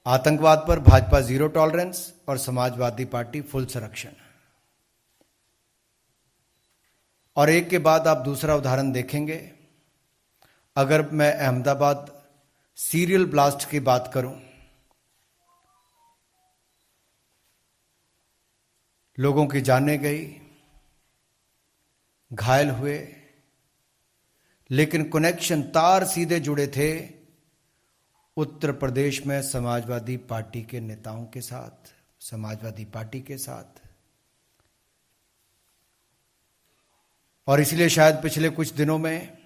आतंकवाद पर Bhajpa zero tolerance और समाजवादी पार्टी फुल संरक्षण। और एक के बाद आप दूसरा उदाहरण देखेंगे। अगर मैं अहमदाबाद सीरियल ब्लास्ट की बात करूं, लोगों की जानें गई, घायल हुए, लेकिन कनेक्शन तार सीधे जुड़े थे उत्तर प्रदेश में समाजवादी पार्टी के नेताओं के साथ, समाजवादी पार्टी के साथ। और इसलिए शायद पिछले कुछ दिनों में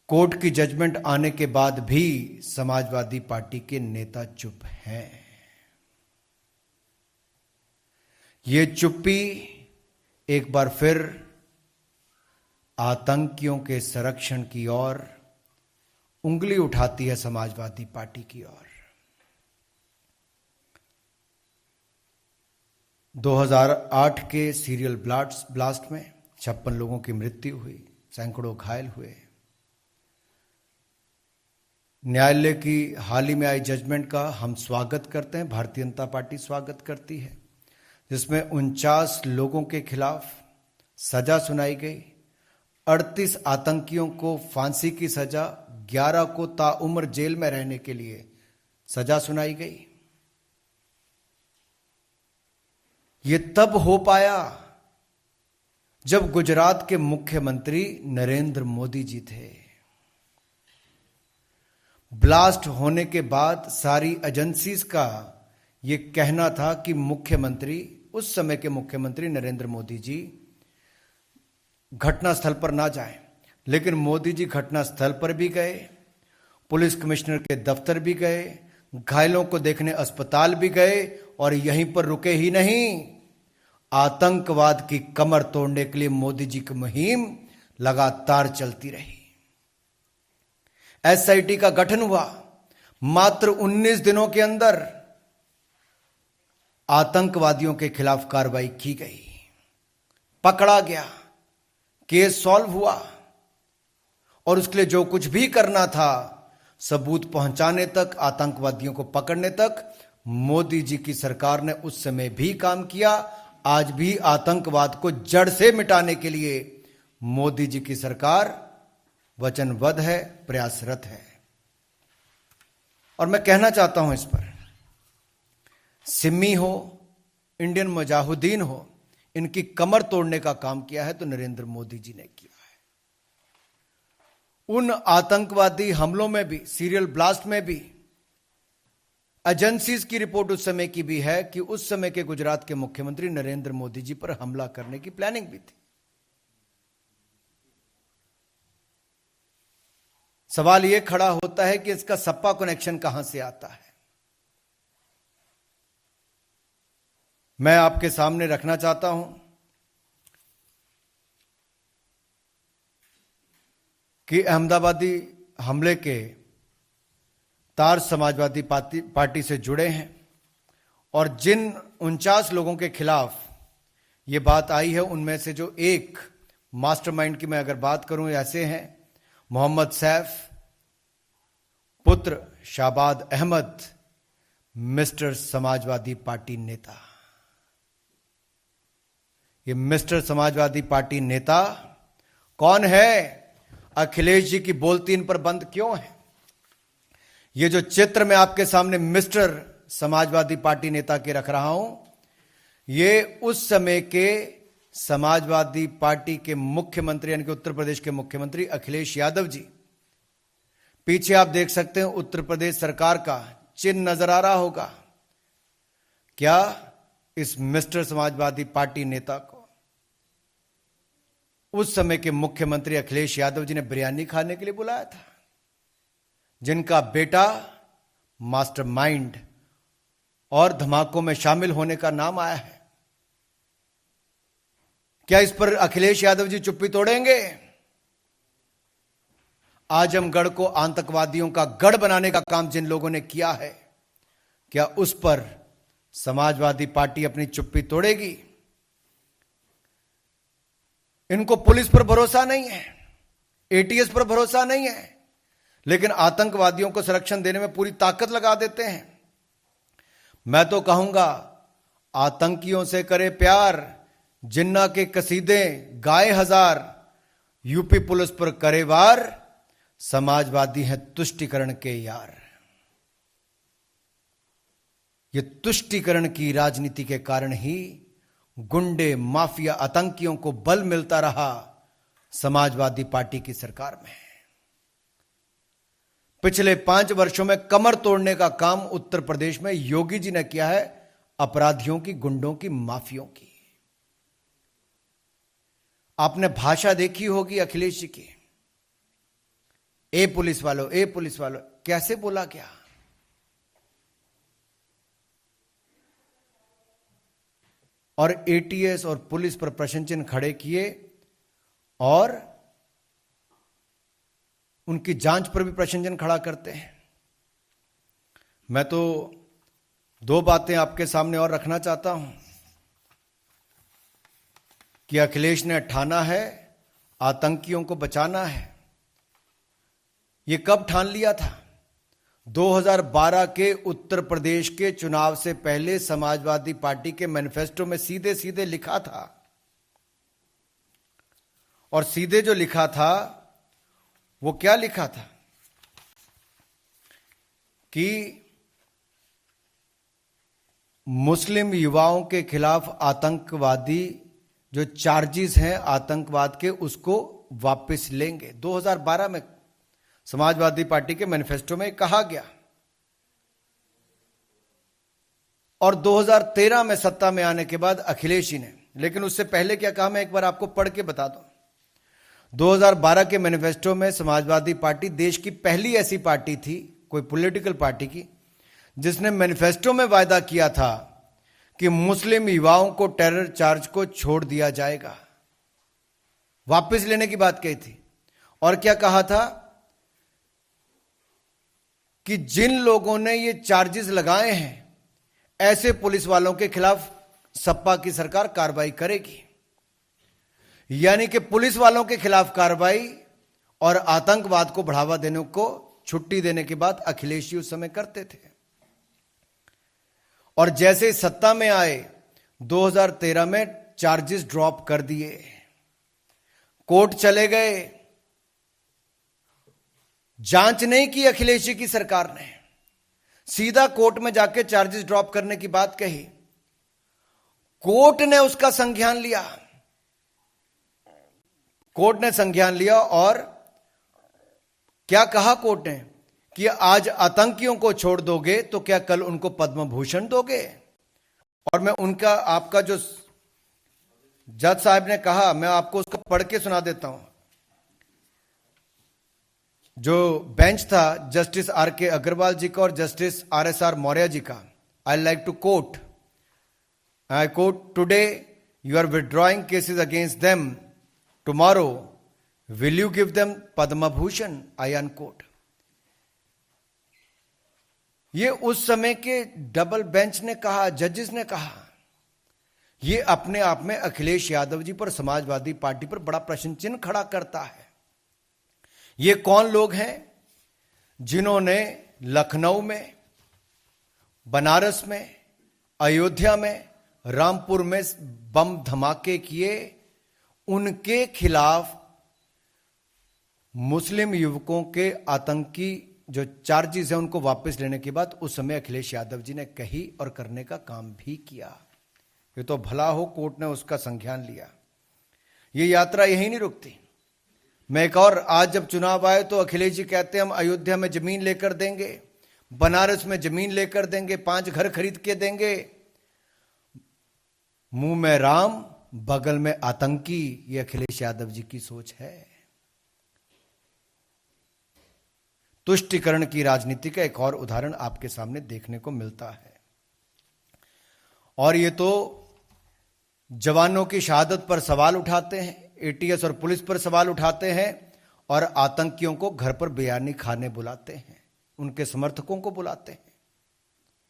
कोर्ट की जजमेंट आने के बाद भी समाजवादी पार्टी के नेता चुप हैं। ये चुप्पी एक बार फिर आतंकियों के संरक्षण की ओर उंगली उठाती है, समाजवादी पार्टी की ओर। 2008 के सीरियल ब्लास्ट में 56 लोगों की मृत्यु हुई, सैकड़ों घायल हुए। न्यायालय की हाल ही में आई जजमेंट का हम स्वागत करते हैं, भारतीय जनता पार्टी स्वागत करती है, जिसमें 49 लोगों के खिलाफ सजा सुनाई गई। 38 आतंकियों को फांसी की सजा, 11 को ताउम्र जेल में रहने के लिए सजा सुनाई गई। ये तब हो पाया जब गुजरात के मुख्यमंत्री नरेंद्र मोदी जी थे। ब्लास्ट होने के बाद सारी एजेंसीज का यह कहना था कि मुख्यमंत्री, उस समय के मुख्यमंत्री नरेंद्र मोदी जी घटनास्थल पर ना जाएं, लेकिन मोदी जी घटनास्थल पर भी गए, पुलिस कमिश्नर के दफ्तर भी गए, घायलों को देखने अस्पताल भी गए, और यहीं पर रुके ही नहीं, आतंकवाद की कमर तोड़ने के लिए मोदी जी की मुहिम लगातार चलती रही। एसआईटी का गठन हुआ, मात्र 19 दिनों के अंदर आतंकवादियों के खिलाफ कार्रवाई की गई, पकड़ा गया, केस सॉल्व हुआ, और उसके लिए जो कुछ भी करना था, सबूत पहुंचाने तक, आतंकवादियों को पकड़ने तक, मोदी जी की सरकार ने उस समय भी काम किया। आज भी आतंकवाद को जड़ से मिटाने के लिए मोदी जी की सरकार वचनबद्ध है, प्रयासरत है। और मैं कहना चाहता हूं इस पर, सिमी हो, इंडियन मुजाहिदीन हो, इनकी कमर तोड़ने का काम किया है तो नरेंद्र मोदी जी ने किया है। उन आतंकवादी हमलों में भी, सीरियल ब्लास्ट में भी, एजेंसीज की रिपोर्ट उस समय की भी है कि उस समय के गुजरात के मुख्यमंत्री नरेंद्र मोदी जी पर हमला करने की प्लानिंग भी थी। सवाल यह खड़ा होता है कि इसका सपा कनेक्शन कहां से आता है। मैं आपके सामने रखना चाहता हूं कि अहमदाबादी हमले के तार समाजवादी पार्टी से जुड़े हैं, और जिन 49 लोगों के खिलाफ यह बात आई है, उनमें से जो एक मास्टरमाइंड की मैं अगर बात करूं, ऐसे हैं मोहम्मद सैफ, पुत्र शाबाद अहमद, मिस्टर समाजवादी पार्टी नेता। ये मिस्टर समाजवादी पार्टी नेता कौन है? अखिलेश जी की बोलती इन पर बंद क्यों है? ये जो चित्र मैं आपके सामने मिस्टर समाजवादी पार्टी नेता के रख रहा हूं, ये उस समय के समाजवादी पार्टी के मुख्यमंत्री, यानी कि उत्तर प्रदेश के मुख्यमंत्री अखिलेश यादव जी, पीछे आप देख सकते हैं उत्तर प्रदेश सरकार का चिन्ह नजर आ रहा होगा। क्या इस मिस्टर समाजवादी पार्टी नेता को उस समय के मुख्यमंत्री अखिलेश यादव जी ने बिरयानी खाने के लिए बुलाया था, जिनका बेटा मास्टरमाइंड और धमाकों में शामिल होने का नाम आया है? क्या इस पर अखिलेश यादव जी चुप्पी तोड़ेंगे? आजमगढ़ को आतंकवादियों का गढ़ बनाने का काम जिन लोगों ने किया है, क्या उस पर समाजवादी पार्टी अपनी चुप्पी तोड़ेगी? इनको पुलिस पर भरोसा नहीं है, एटीएस पर भरोसा नहीं है, लेकिन आतंकवादियों को संरक्षण देने में पूरी ताकत लगा देते हैं। मैं तो कहूंगा, आतंकियों से करे प्यार, जिन्ना के कसीदे गाए हजार, यूपी पुलिस पर करे वार, समाजवादी हैं तुष्टीकरण के यार। ये तुष्टीकरण की राजनीति के कारण ही गुंडे, माफिया, आतंकियों को बल मिलता रहा समाजवादी पार्टी की सरकार में। पिछले 5 वर्षों में कमर तोड़ने का काम उत्तर प्रदेश में योगी जी ने किया है, अपराधियों की, गुंडों की, माफियों की। आपने भाषा देखी होगी अखिलेश जी की, ए पुलिस वालों, ए पुलिस वालों, कैसे बोला क्या? और एटीएस और पुलिस पर प्रश्न चिन्ह खड़े किए और उनकी जांच पर भी प्रश्न चिन्ह खड़ा करते हैं। मैं तो 2 बातें आपके सामने और रखना चाहता हूं कि अखिलेश ने ठाना है आतंकियों को बचाना है। यह कब ठान लिया था? 2012 के उत्तर प्रदेश के चुनाव से पहले समाजवादी पार्टी के मैनिफेस्टो में सीधे सीधे लिखा था, और सीधे जो लिखा था वो क्या लिखा था कि मुस्लिम युवाओं के खिलाफ आतंकवादी जो चार्जेस हैं आतंकवाद के, उसको वापस लेंगे। 2012 में समाजवादी पार्टी के मैनिफेस्टो में कहा गया। और 2013 में सत्ता में आने के बाद अखिलेश जी ने, लेकिन उससे पहले क्या कहा, मैं एक बार आपको पढ़ के बता दूं। 2012 के मैनिफेस्टो में समाजवादी पार्टी देश की पहली ऐसी पार्टी थी, कोई पॉलिटिकल पार्टी की, जिसने मैनिफेस्टो में वायदा किया था कि मुस्लिम युवाओं को टेरर चार्ज को छोड़ दिया जाएगा, वापस लेने की बात कही थी। और क्या कहा था कि जिन लोगों ने ये चार्जेस लगाए हैं ऐसे पुलिस वालों के खिलाफ सपा की सरकार कार्रवाई करेगी। यानी कि पुलिस वालों के खिलाफ कार्रवाई और आतंकवाद को बढ़ावा देने को छुट्टी देने की बात अखिलेश जी उस समय करते थे। और जैसे सत्ता में आए 2013 में चार्जेस ड्रॉप कर दिए, कोर्ट चले गए, जांच नहीं की अखिलेश जी की सरकार ने, सीधा कोर्ट में जाके चार्जेस ड्रॉप करने की बात कही। कोर्ट ने उसका संज्ञान लिया, कोर्ट ने संज्ञान लिया और क्या कहा कोर्ट ने कि आज आतंकियों को छोड़ दोगे तो क्या कल उनको पद्म भूषण दोगे? और मैं उनका, आपका जो जज साहब ने कहा, मैं आपको उसको पढ़ के सुना देता हूं। जो बेंच था जस्टिस आर के अग्रवाल जी का और जस्टिस RSR मौर्य जी का, I like to quote, I quote, today you are withdrawing cases against them, tomorrow will you give them Padma Bhushan, I unquote. ये उस समय के डबल बेंच ने कहा, जजेस ने कहा। ये अपने आप में अखिलेश यादव जी पर, समाजवादी पार्टी पर बड़ा प्रश्न चिन्ह खड़ा करता है। ये कौन लोग हैं जिन्होंने लखनऊ में, बनारस में, अयोध्या में, रामपुर में बम धमाके किए? उनके खिलाफ मुस्लिम युवकों के आतंकी जो चार्जेस हैं उनको वापस लेने की बात उस समय अखिलेश यादव जी ने कही और करने का काम भी किया। ये तो भला हो कोर्ट ने उसका संज्ञान लिया। ये यात्रा यही नहीं रुकती। मैं एक और, आज जब चुनाव आए तो अखिलेश जी कहते हैं हम अयोध्या में जमीन लेकर देंगे, बनारस में जमीन लेकर देंगे, 5 घर खरीद के देंगे। मुंह में राम, बगल में आतंकी, ये अखिलेश यादव जी की सोच है। तुष्टीकरण की राजनीति का एक और उदाहरण आपके सामने देखने को मिलता है। और ये तो जवानों की शहादत पर सवाल उठाते हैं, एटीएस और पुलिस पर सवाल उठाते हैं, और आतंकियों को घर पर बिरयानी खाने बुलाते हैं, उनके समर्थकों को बुलाते हैं।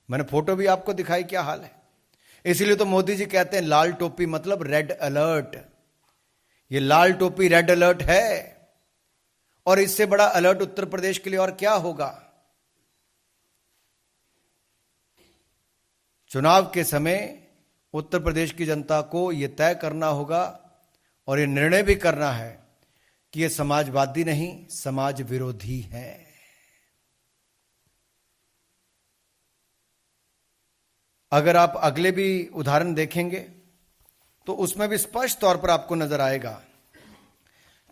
मैंने फोटो भी आपको दिखाई, क्या हाल है। इसीलिए तो मोदी जी कहते हैं लाल टोपी मतलब रेड अलर्ट। ये लाल टोपी रेड अलर्ट है। और इससे बड़ा अलर्ट उत्तर प्रदेश के लिए और क्या होगा। चुनाव के समय उत्तर प्रदेश की जनता को यह तय करना होगा और यह निर्णय भी करना है कि यह समाजवादी नहीं, समाज विरोधी है। अगर आप अगले भी उदाहरण देखेंगे तो उसमें भी स्पष्ट तौर पर आपको नजर आएगा,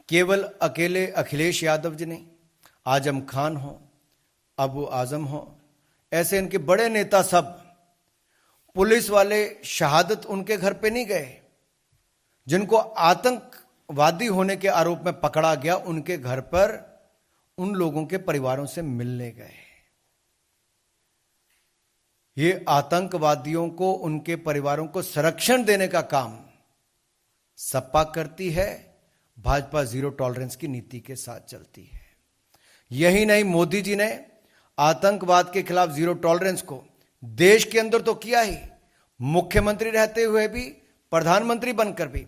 केवल अकेले अखिलेश यादव जी नहीं, आजम खान हो, अबू आजम हो, ऐसे इनके बड़े नेता सब, पुलिस वाले शहादत उनके घर पे नहीं गए, जिनको आतंकवादी होने के आरोप में पकड़ा गया उनके घर पर उन लोगों के परिवारों से मिलने गए। ये आतंकवादियों को, उनके परिवारों को संरक्षण देने का काम सपा करती है, भाजपा जीरो टॉलरेंस की नीति के साथ चलती है। यही नहीं, मोदी जी ने आतंकवाद के खिलाफ जीरो टॉलरेंस को देश के अंदर तो किया ही, मुख्यमंत्री रहते हुए भी, प्रधानमंत्री बनकर भी।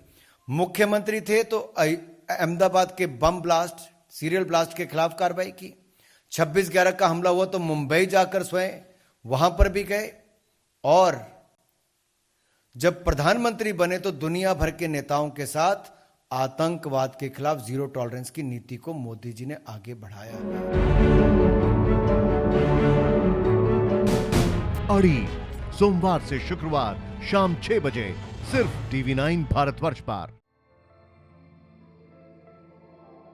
मुख्यमंत्री थे तो अहमदाबाद के बम ब्लास्ट, सीरियल ब्लास्ट के खिलाफ कार्रवाई की। 26/11 का हमला हुआ तो मुंबई जाकर स्वयं वहां पर भी गए, और जब प्रधानमंत्री बने तो दुनिया भर के नेताओं के साथ आतंकवाद के खिलाफ जीरो टॉलरेंस की नीति को मोदी जी ने आगे बढ़ाया। अड़ी सोमवार से शुक्रवार शाम 6 बजे सिर्फ TV9 भारतवर्ष पर।